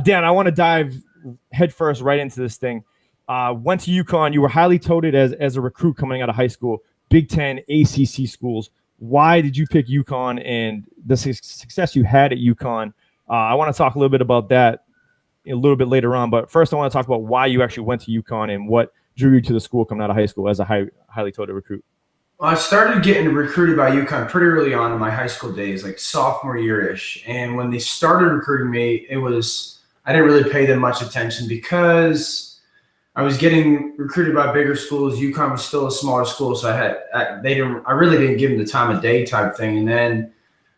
Dan, I want to dive headfirst right into this thing. Went to UConn. You were highly touted as a recruit coming out of high school, Big Ten, ACC schools. Why did you pick UConn and the success you had at UConn? I want to talk a little bit about that a little bit later on. But first, I want to talk about why you actually went to UConn and what drew you to the school coming out of high school as a highly touted recruit. Well, I started getting recruited by UConn pretty early on in my high school days, like sophomore year-ish. And when they started recruiting me, I didn't really pay them much attention because I was getting recruited by bigger schools. UConn was still a smaller school, so I really didn't give them the time of day type thing. And then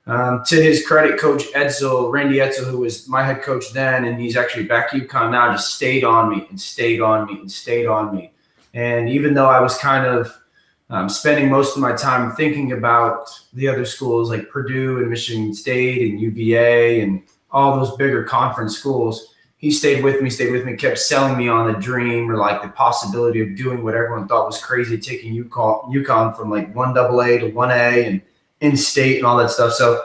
to his credit, Coach Randy Edsel, who was my head coach then, and he's actually back at UConn now, just stayed on me and stayed on me and stayed on me. And even though I was kind of spending most of my time thinking about the other schools like Purdue and Michigan State and UVA and all those bigger conference schools, he stayed with me, kept selling me on the dream or like the possibility of doing what everyone thought was crazy, taking UConn from like 1AA to 1A and in-state and all that stuff. So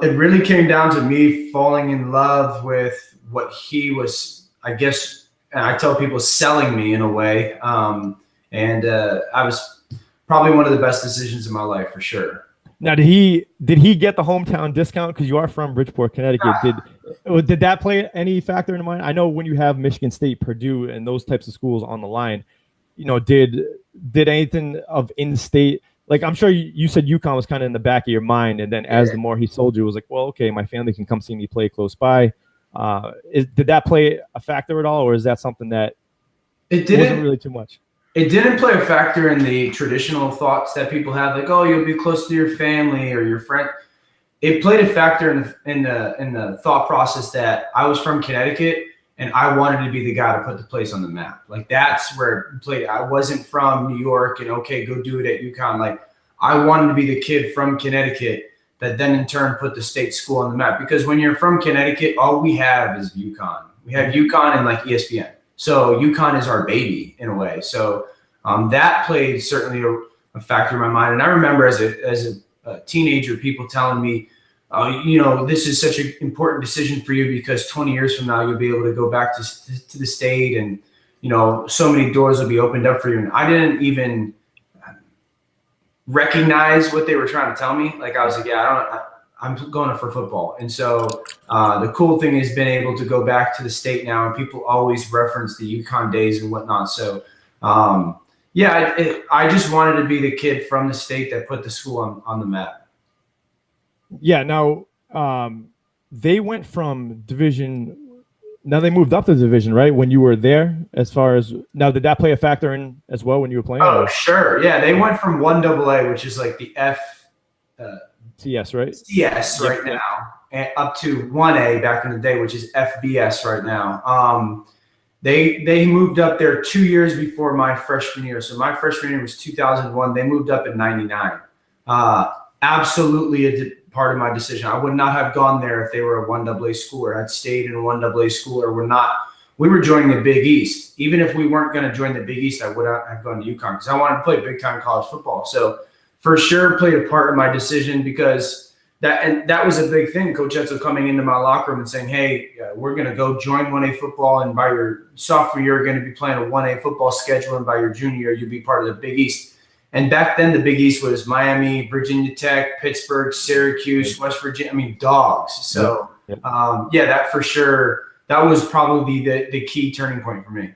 it really came down to me falling in love with what he was, I guess, and I tell people, selling me in a way. I was probably one of the best decisions of my life for sure. Now, did he get the hometown discount because you are from Bridgeport, Connecticut? Did that play any factor in mind? I know when you have Michigan State, Purdue, and those types of schools on the line, did anything of in-state? Like, I'm sure you said UConn was kind of in the back of your mind, and then as the more he sold you, it was like, well, okay, my family can come see me play close by. Did that play a factor at all, or is that something that wasn't really too much? It didn't play a factor in the traditional thoughts that people have, like, oh, you'll be close to your family or your friend. It played a factor in the thought process that I was from Connecticut and I wanted to be the guy to put the place on the map. Like, that's where it played. I wasn't from New York and, okay, go do it at UConn. Like, I wanted to be the kid from Connecticut that then in turn put the state school on the map. Because when you're from Connecticut, all we have is UConn. We have UConn and like ESPN. So UConn is our baby in a way. So that played certainly a factor in my mind. And I remember as a teenager, people telling me, this is such an important decision for you because 20 years from now, you'll be able to go back to the state and, so many doors will be opened up for you. And I didn't even recognize what they were trying to tell me. Like, I was like, I'm going for football. And so the cool thing is being able to go back to the state now, and people always reference the UConn days and whatnot. So, I just wanted to be the kid from the state that put the school on the map. Yeah. Now, they went from division. Now they moved up to division, right? When you were there, as far as now, did that play a factor in as well when you were playing? Oh, sure. Yeah. They went from 1AA, which is like the CS, right? CS right now, and up to 1A back in the day, which is FBS right now. They moved up there 2 years before my freshman year. So my freshman year was 2001. They moved up in 99. Absolutely a part of my decision. I would not have gone there if they were a 1AA school or had stayed in a 1AA school or were not. We were joining the Big East. Even if we weren't going to join the Big East, I would not have gone to UConn because I wanted to play big-time college football. So for sure played a part in my decision because that was a big thing. Coach Edsel coming into my locker room and saying, hey, we're going to go join 1A football, and by your sophomore year, you're going to be playing a 1A football schedule, and by your junior year, you'll be part of the Big East. And back then, the Big East was Miami, Virginia Tech, Pittsburgh, Syracuse, West Virginia. Dogs. So, that for sure, that was probably the key turning point for me.